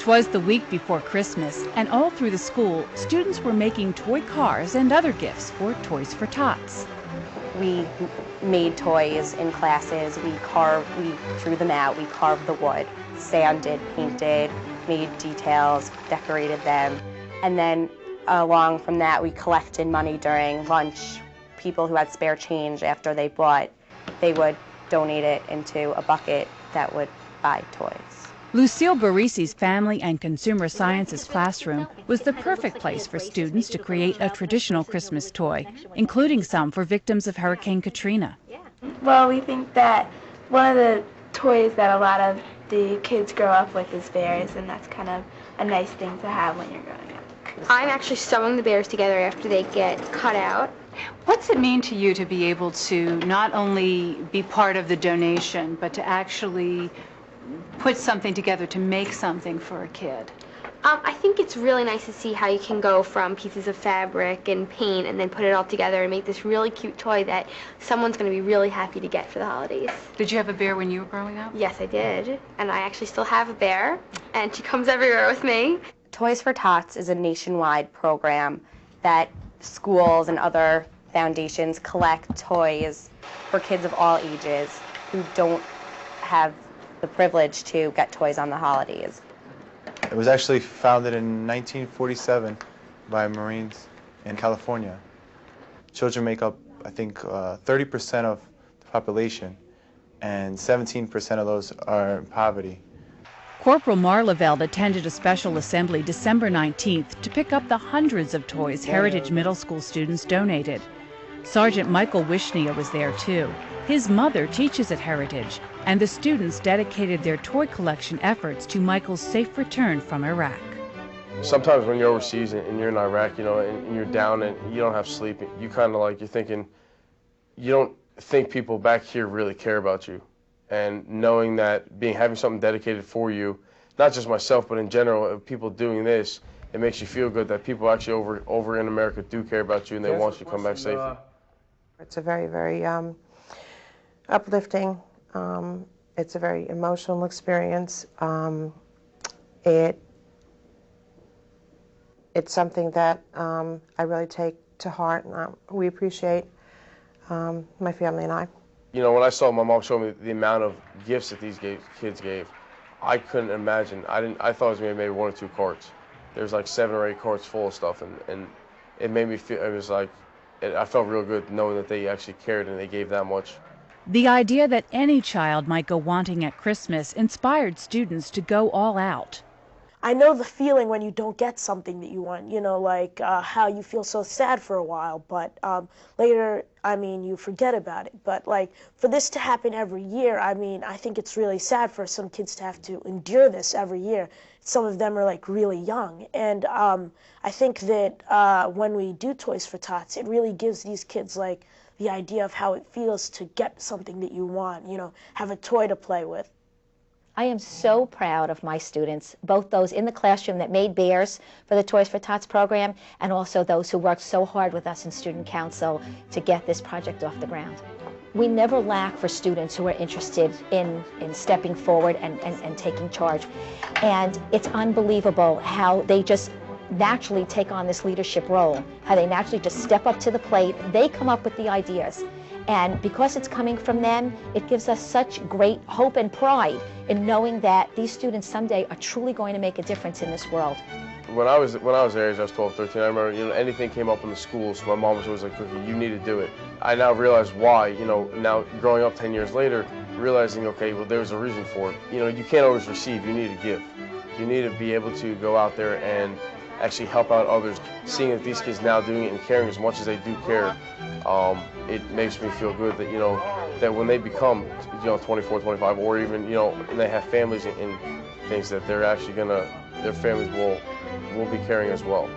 'Twas the week before Christmas, and all through the school, students were making toy cars and other gifts for Toys for Tots. We made toys in classes, we drew them out, we carved the wood, sanded, painted, made details, decorated them, and then along from that we collected money during lunch. People who had spare change after they bought, they would donate it into a bucket that would buy toys. Lucille Barisi's Family and Consumer Sciences classroom was the perfect place for students to create a traditional Christmas toy, including some for victims of Hurricane Katrina. Well, we think that one of the toys that a lot of the kids grow up with is bears, and that's kind of a nice thing to have when you're growing up. I'm actually sewing the bears together after they get cut out. What's it mean to you to be able to not only be part of the donation, but to actually put something together to make something for a kid? I think it's really nice to see how you can go from pieces of fabric and paint and then put it all together and make this really cute toy that someone's going to be really happy to get for the holidays. Did you have a bear when you were growing up? Yes, I did. And I actually still have a bear, and she comes everywhere with me. Toys for Tots is a nationwide program that schools and other foundations collect toys for kids of all ages who don't have the privilege to get toys on the holidays. It was actually founded in 1947 by Marines in California. Children make up, I think, 30% of the population, and 17% of those are in poverty. Corporal Marleveld attended a special assembly December 19th to pick up the hundreds of toys Heritage Middle School students donated. Sergeant Michael Wishnia was there too. His mother teaches at Heritage, and the students dedicated their toy collection efforts to Michael's safe return from Iraq. Sometimes when you're overseas and you're in Iraq, and you're down and you don't have sleep, you kind of you're thinking, you don't think people back here really care about you. And knowing that having something dedicated for you, not just myself, but in general, of people doing this, it makes you feel good that people actually over in America do care about you and they want you to come back safely. It's a very, very uplifting. It's a very emotional experience. It's something that I really take to heart, and we appreciate, my family and I. When I saw my mom show me the amount of gifts that these kids gave, I couldn't imagine. I thought it was maybe 1 or 2 carts. There's like 7 or 8 carts full of stuff, and it made me feel, I felt real good knowing that they actually cared and they gave that much. The idea that any child might go wanting at Christmas inspired students to go all out. I know the feeling when you don't get something that you want, how you feel so sad for a while, but later, you forget about it. But for this to happen every year, I think it's really sad for some kids to have to endure this every year. Some of them are really young, and I think that when we do Toys for Tots, it really gives these kids the idea of how it feels to get something that you want, have a toy to play with. I am so proud of my students, both those in the classroom that made bears for the Toys for Tots program, and also those who worked so hard with us in Student Council to get this project off the ground. We never lack for students who are interested in stepping forward and taking charge. And it's unbelievable how they just naturally take on this leadership role, how they naturally just step up to the plate. They come up with the ideas. And because it's coming from them, it gives us such great hope and pride in knowing that these students someday are truly going to make a difference in this world. When I was their age, I was 12, 13, I remember, anything came up in the schools, my mom was always like, "Cookie, you need to do it." I now realize why, now growing up 10 years later, realizing, okay, well, there's a reason for it. You can't always receive, you need to give. You need to be able to go out there and actually help out others. Seeing that these kids now doing it and caring as much as they do care, it makes me feel good that, that when they become, 24, 25, or even, and they have families and things, that they're actually their families will be caring as well.